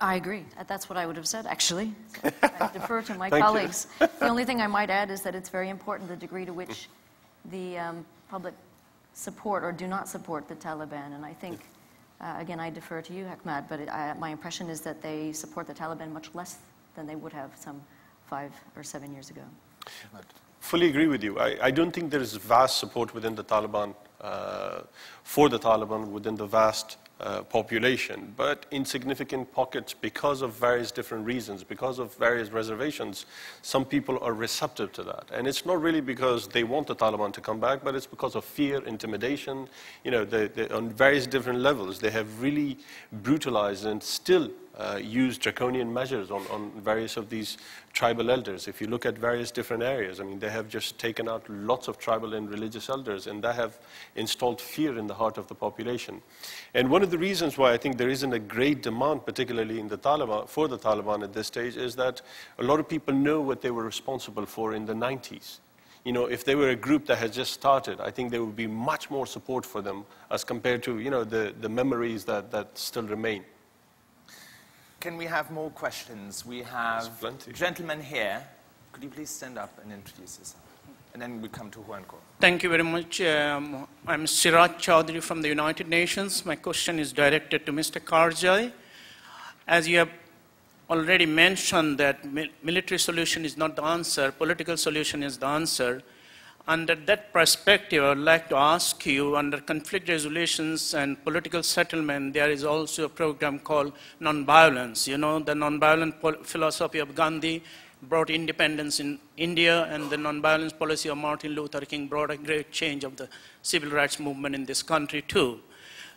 I agree. That's what I would have said, actually. So I defer to my colleagues. The only thing I might add is that it's very important the degree to which the public support or do not support the Taliban. And I think, again, I defer to you, Ahmad, but my impression is that they support the Taliban much less than they would have some 5 or 7 years ago. Fully agree with you. I don't think there is vast support within the Taliban, for the Taliban within the vast population, but in significant pockets because of various different reasons, because of various reservations, some people are receptive to that. And it's not really because they want the Taliban to come back, but it's because of fear, intimidation. You know, on various different levels, they have really brutalized and still use draconian measures on various of these tribal elders. If you look at various different areas, I mean, they have just taken out lots of tribal and religious elders, and that have installed fear in the heart of the population. And one of the reasons why I think there isn't a great demand, particularly in the Taliban, for the Taliban at this stage, is that a lot of people know what they were responsible for in the 90s. You know, if they were a group that had just started, I think there would be much more support for them as compared to, you know, the memories that still remain. Can we have more questions? We have a gentleman here. Could you please stand up and introduce yourself? And then we come to Juan Ko. Thank you very much. I'm Siraj Chaudhary from the United Nations. My question is directed to Mr. Karzai. As you have already mentioned that military solution is not the answer, political solution is the answer. Under that perspective, I would like to ask you, under conflict resolutions and political settlement, there is also a program called nonviolence. You know, the nonviolent philosophy of Gandhi brought independence in India, and the nonviolence policy of Martin Luther King brought a great change of the civil rights movement in this country too.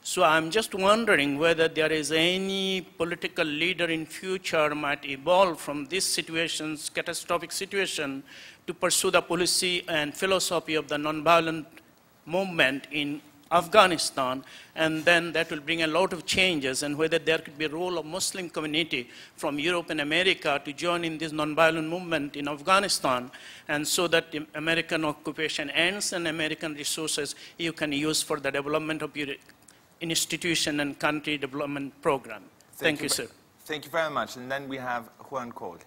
So I'm just wondering whether there is any political leader in future might evolve from this situation's catastrophic situation to pursue the policy and philosophy of the nonviolent movement in Afghanistan, and then that will bring a lot of changes, and whether there could be a role of Muslim community from Europe and America to join in this nonviolent movement in Afghanistan, and so that the American occupation ends and American resources you can use for the development of your institution and country development program. Thank you, sir. Thank you very much. And then we have Juan Ko here.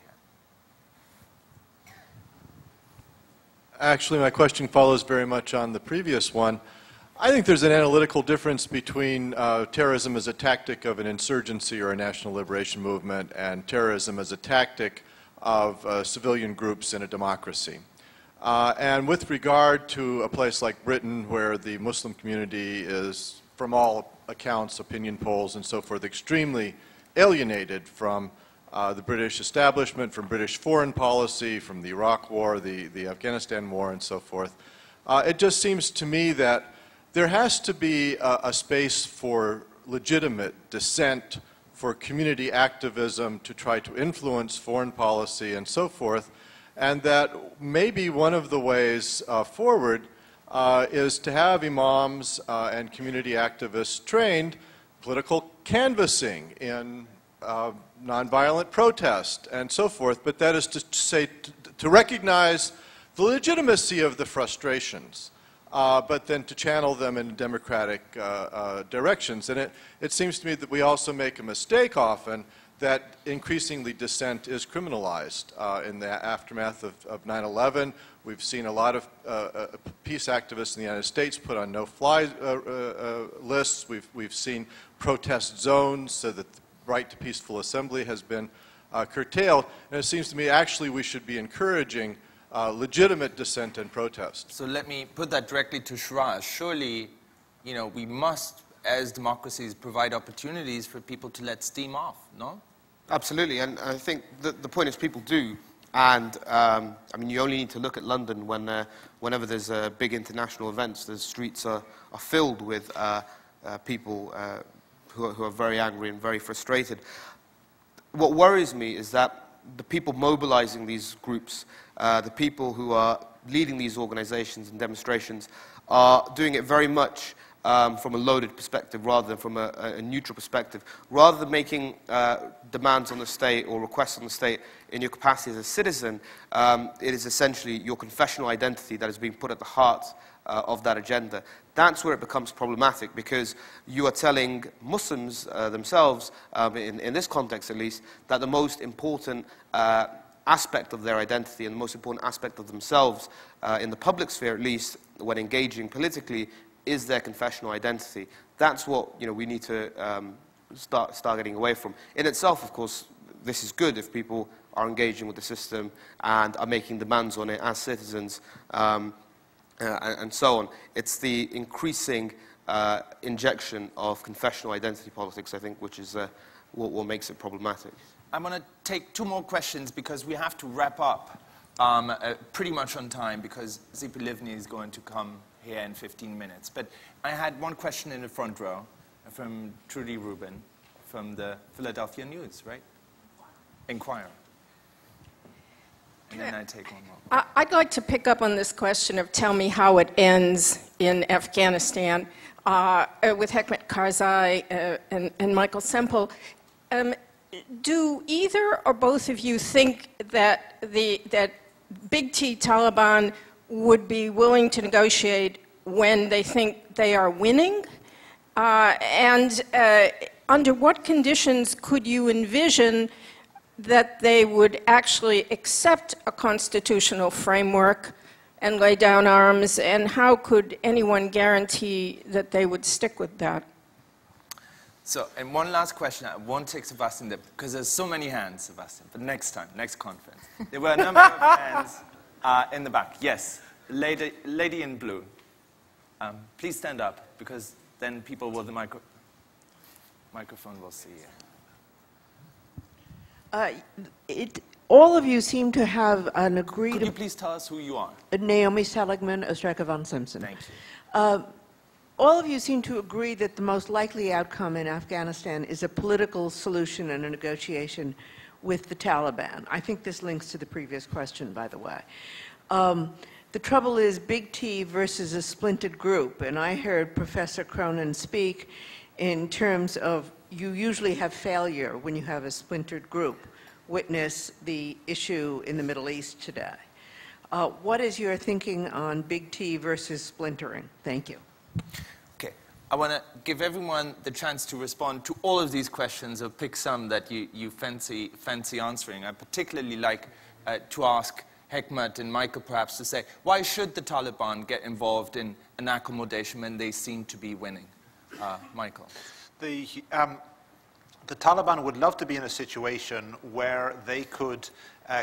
Actually, my question follows very much on the previous one. I think there's an analytical difference between terrorism as a tactic of an insurgency or a national liberation movement and terrorism as a tactic of civilian groups in a democracy. And with regard to a place like Britain, where the Muslim community is, from all accounts, opinion polls and so forth, extremely alienated from the British establishment, from British foreign policy, from the Iraq War, the Afghanistan War, and so forth. It just seems to me that there has to be a space for legitimate dissent, for community activism to try to influence foreign policy and so forth, and that maybe one of the ways forward is to have imams and community activists trained political canvassing in nonviolent protest and so forth, but that is to say, to recognize the legitimacy of the frustrations, but then to channel them in democratic directions. And it seems to me that we also make a mistake often that increasingly dissent is criminalized. In the aftermath of 9/11, we've seen a lot of peace activists in the United States put on no-fly lists. We've seen protest zones so that the right to peaceful assembly has been curtailed. And it seems to me actually we should be encouraging legitimate dissent and protest. So let me put that directly to Shiraz. Surely, you know, we must, as democracies, provide opportunities for people to let steam off, no? Absolutely, and I think the point is people do, and I mean, you only need to look at London whenever there's big international events, the streets are filled with people who are very angry and very frustrated. What worries me is that the people mobilizing these groups, the people who are leading these organizations and demonstrations, are doing it very much from a loaded perspective rather than from a neutral perspective. Rather than making demands on the state or requests on the state in your capacity as a citizen, it is essentially your confessional identity that is being put at the heart of that agenda. That's where it becomes problematic, because you are telling Muslims themselves, in this context at least, that the most important aspect of their identity and the most important aspect of themselves, in the public sphere at least, when engaging politically, is their confessional identity. That's what we need to start getting away from. In itself, of course, this is good if people are engaging with the system and are making demands on it as citizens, and so on. It's the increasing injection of confessional identity politics, I think, which is what makes it problematic. I'm going to take 2 more questions because we have to wrap up pretty much on time, because Zipi Livni is going to come here in 15 minutes. But I had one question in the front row from Trudy Rubin from the Philadelphia News, right? Inquirer. And then I take one more. I'd like to pick up on this question of tell me how it ends in Afghanistan with Hekmat Karzai and Michael Semple. Do either or both of you think that that Big T Taliban would be willing to negotiate when they think they are winning? And under what conditions could you envision that they would actually accept a constitutional framework and lay down arms, and how could anyone guarantee that they would stick with that? So, and one last question. I won't take Sebastian there, because there's so many hands, Sebastian, but next time, next conference. There were a number of hands in the back. Yes, lady in blue. Please stand up, because then people with the microphone will see you. All of you seem to have an agreed... Could you please tell us who you are? Naomi Seligman, Ostraka von Simpson. Thank you. All of you seem to agree that the most likely outcome in Afghanistan is a political solution and a negotiation with the Taliban. I think this links to the previous question, by the way. The trouble is Big T versus a splintered group, and I heard Professor Cronin speak in terms of you usually have failure when you have a splintered group. Witness the issue in the Middle East today. What is your thinking on Big T versus splintering? Thank you. Okay, I want to give everyone the chance to respond to all of these questions, or pick some that you fancy answering. I particularly like to ask Hekmat and Michael perhaps to say, why should the Taliban get involved in an accommodation when they seem to be winning? Michael. The Taliban would love to be in a situation where they could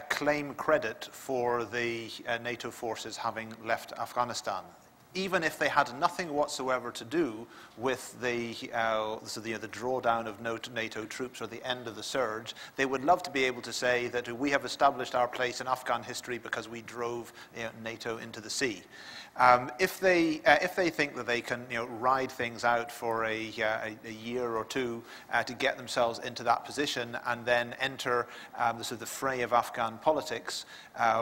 claim credit for the NATO forces having left Afghanistan, even if they had nothing whatsoever to do with the drawdown of NATO troops or the end of the surge. They would love to be able to say that we have established our place in Afghan history because we drove NATO into the sea. If they think that they can ride things out for a year or two to get themselves into that position and then enter the fray of Afghan politics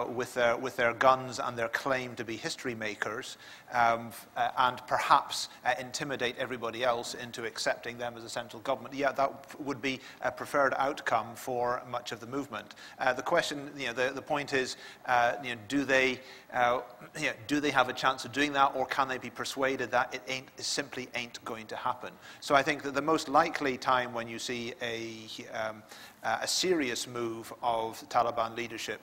with their guns and their claim to be history makers, and perhaps intimidate everybody else into accepting them as a central government, yeah, that would be a preferred outcome for much of the movement. The question, the point is, do they have a chance of doing that, or can they be persuaded that it simply ain't going to happen? So I think that the most likely time when you see a serious move of Taliban leadership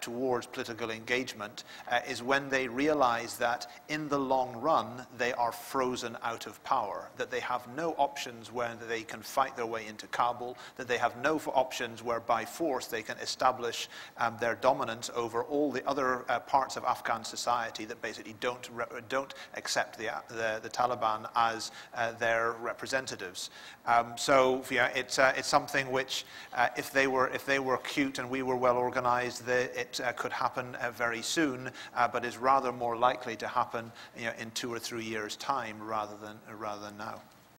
towards political engagement is when they realize that in the long run they are frozen out of power, that they have no options where they can fight their way into Kabul, that they have no options where by force they can establish their dominance over all the other parts of Afghan society that basically don't accept the Taliban as their representatives. So yeah, it's something which if they were cute and we were well organized, it could happen very soon, but is rather more likely to happen in 2 or 3 years' time rather than now.